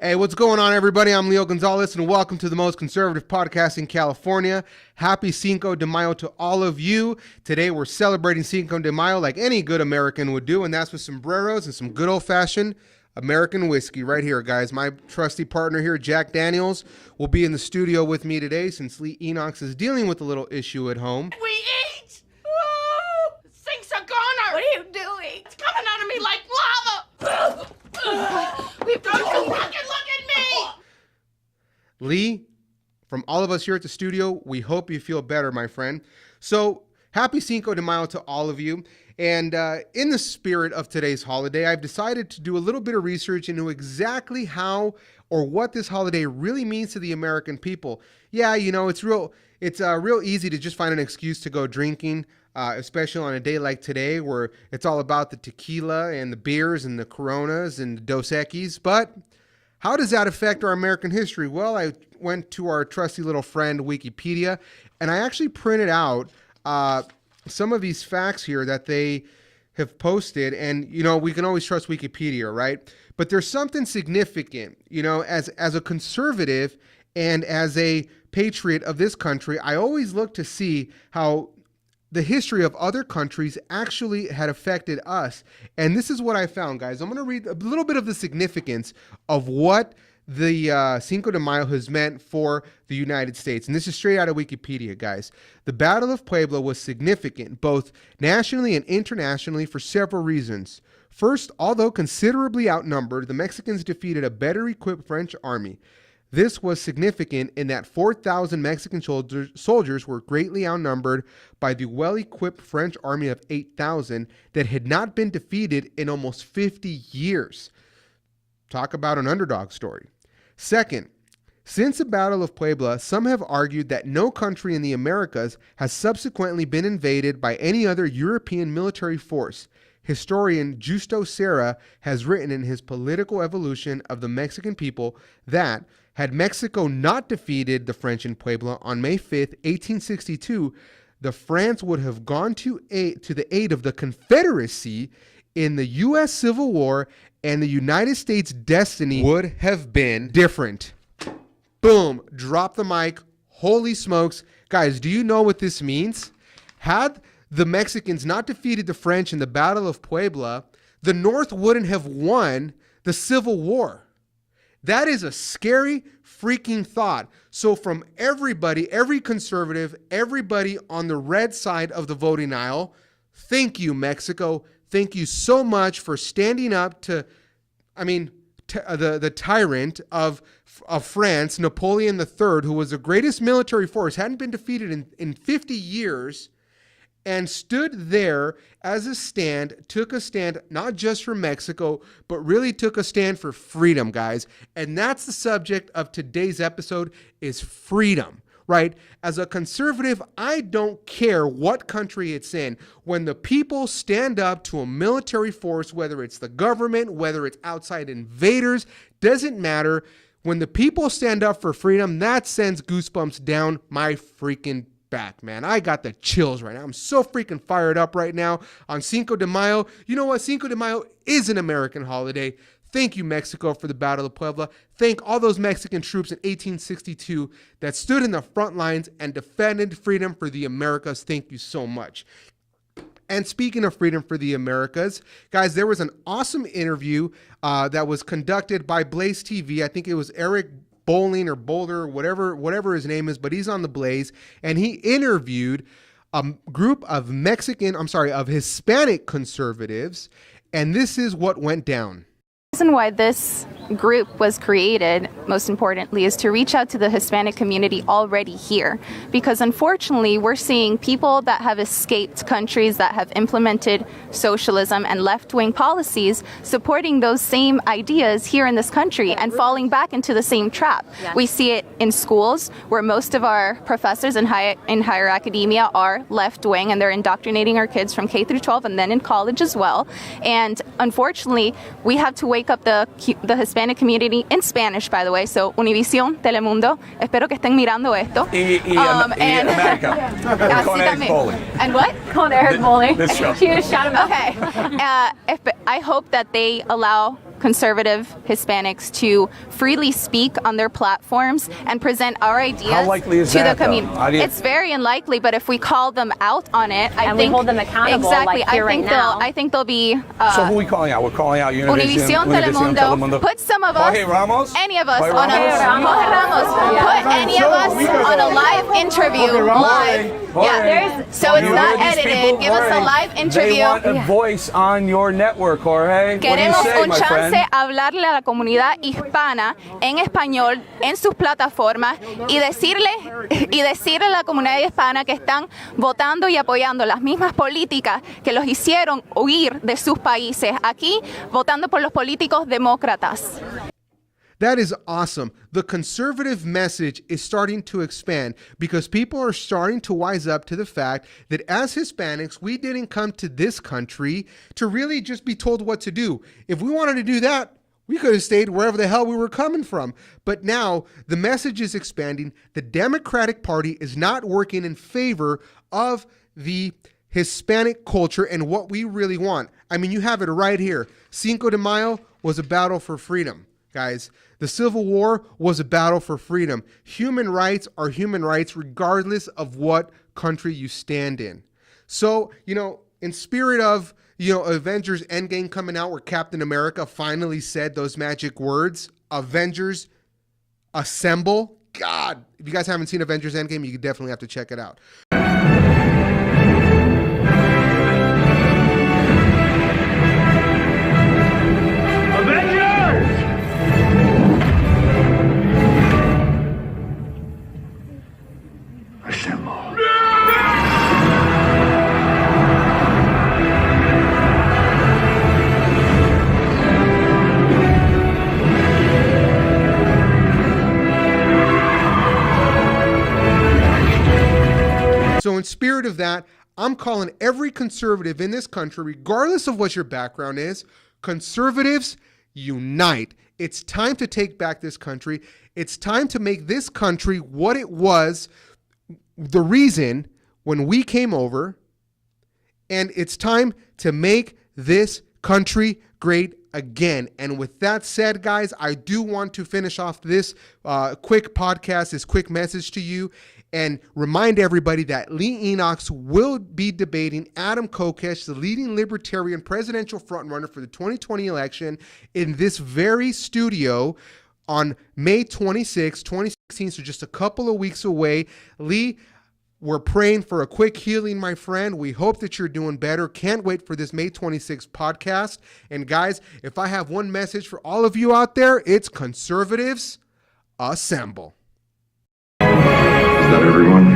Hey, what's going on, everybody? I'm Leo Gonzalez, and welcome to the most conservative podcast in California. Happy Cinco de Mayo to all of you. Today, we're celebrating Cinco de Mayo like any good American would do, and that's with sombreros and some good old-fashioned American whiskey right here, guys. My trusty partner here, Jack Daniels, will be in the studio with me today since Lee Enochs is dealing with a little issue at home. We eat! Oh, things are gone. What are you doing? It's coming out of me like lava. Don't you fucking look at me! Lee, from all of us here at the studio, we hope you feel better, my friend. So, happy Cinco de Mayo to all of you. And in the spirit of today's holiday, I've decided to do a little bit of research into exactly how or what this holiday really means to the American people. Yeah, you know, it's real easy to just find an excuse to go drinking, especially on a day like today where it's all about the tequila and the beers and the Coronas and the Dos Equis. But how does that affect our American history? Well, I went to our trusty little friend Wikipedia, and I actually printed out some of these facts here that they have posted. And, you know, we can always trust Wikipedia, right? But there's something significant, you know, as a conservative and as a patriot of this country, I always look to see how the history of other countries actually had affected us. And this is what I found, guys. I'm going to read a little bit of the significance of what the Cinco de Mayo has meant for the United States. And this is straight out of Wikipedia, guys. The Battle of Puebla was significant, both nationally and internationally, for several reasons. First, although considerably outnumbered, the Mexicans defeated a better equipped French army. This was significant in that 4,000 Mexican soldiers were greatly outnumbered by the well-equipped French army of 8,000 that had not been defeated in almost 50 years. Talk about an underdog story. Second, since the Battle of Puebla, some have argued that no country in the Americas has subsequently been invaded by any other European military force. Historian Justo Serra has written in his Political Evolution of the Mexican People that, had Mexico not defeated the French in Puebla on May 5th, 1862, the France would have gone to the aid of the Confederacy in the U.S. Civil War, and the United States' destiny would have been different. Boom, drop the mic. Holy smokes. Guys, do you know what this means? Had the Mexicans not defeated the French in the Battle of Puebla, the North wouldn't have won the Civil War. That is a scary freaking thought. So from everybody, every conservative, everybody on the red side of the voting aisle, thank you, Mexico. Thank you so much for standing up to, the tyrant of France, Napoleon III, who was the greatest military force, hadn't been defeated in 50 years, and stood there as a stand, took a stand not just for Mexico, but really took a stand for freedom, guys. And that's the subject of today's episode, is freedom, right? As a conservative, I don't care what country it's in. When the people stand up to a military force, whether it's the government, whether it's outside invaders, doesn't matter. When the people stand up for freedom, that sends goosebumps down my freaking back, man. I got the chills right now. I'm so freaking fired up right now on Cinco de Mayo. You know what? Cinco de Mayo is an American holiday. Thank you, Mexico, for the Battle of Puebla. Thank all those Mexican troops in 1862 that stood in the front lines and defended freedom for the Americas. Thank you so much. And speaking of freedom for the Americas, guys, there was an awesome interview that was conducted by Blaze TV. I think it was Eric Bowling or Boulder, whatever his name is, but he's on the Blaze, and he interviewed a group of Hispanic conservatives, and this is what went down. The reason why this group was created, most importantly, is to reach out to the Hispanic community already here. Because unfortunately, we're seeing people that have escaped countries that have implemented socialism and left-wing policies supporting those same ideas here in this country and falling back into the same trap. Yes. We see it in schools where most of our professors in higher academia are left-wing, and they're indoctrinating our kids from K through 12 and then in college as well. And unfortunately, we have to wake up the Hispanic community in Spanish, by the way. So, Univision, Telemundo, espero que estén mirando esto. Y América. Con Eric Bowling. And what? Con Eric Bowling. This show. Huge shout him out. Okay. I hope that they allow conservative Hispanics to freely speak on their platforms and present our ideas How likely is to that, the community. though? It's very unlikely, but if we call them out on it, I And think we hold them accountable, exactly. like here I think right now. I think they'll be. So who are we calling out? We're calling out Univision, Telemundo. Put some of us, Jorge Ramos? any of us, Jorge on a Ramos? Jorge Ramos. Put any of us on a live interview, live. Yeah, so it's You not hear these edited. people? Give us a Jorge, live interview. They want a voice on your network, Jorge. What do you Queremos say, un my chance friend? a hablarle a la comunidad hispana en español en sus plataformas y decirle a la comunidad hispana que están votando y apoyando las mismas políticas que los hicieron huir de sus países, aquí votando por los políticos demócratas. That is awesome. The conservative message is starting to expand because people are starting to wise up to the fact that as Hispanics, we didn't come to this country to really just be told what to do. If we wanted to do that, we could have stayed wherever the hell we were coming from. But now the message is expanding. The Democratic Party is not working in favor of the Hispanic culture and what we really want. I mean, you have it right here. Cinco de Mayo was a battle for freedom, guys. The Civil War was a battle for freedom. Human rights are human rights regardless of what country you stand in. So, in spirit of, Avengers Endgame coming out where Captain America finally said those magic words, Avengers assemble. God, if you guys haven't seen Avengers Endgame, you definitely have to check it out. So in spirit of that, I'm calling every conservative in this country, regardless of what your background is, conservatives, unite. It's time to take back this country. It's time to make this country what it was, the reason when we came over. And it's time to make this country great again. And with that said, guys, I do want to finish off this quick podcast, this quick message to you, and remind everybody that Lee Enochs will be debating Adam Kokesh, the leading libertarian presidential frontrunner for the 2020 election, in this very studio on May 26, 2016, so just a couple of weeks away. Lee, we're praying for a quick healing, my friend. We hope that you're doing better. Can't wait for this May 26th podcast. And guys, if I have one message for all of you out there, it's conservatives, assemble. Is that everyone?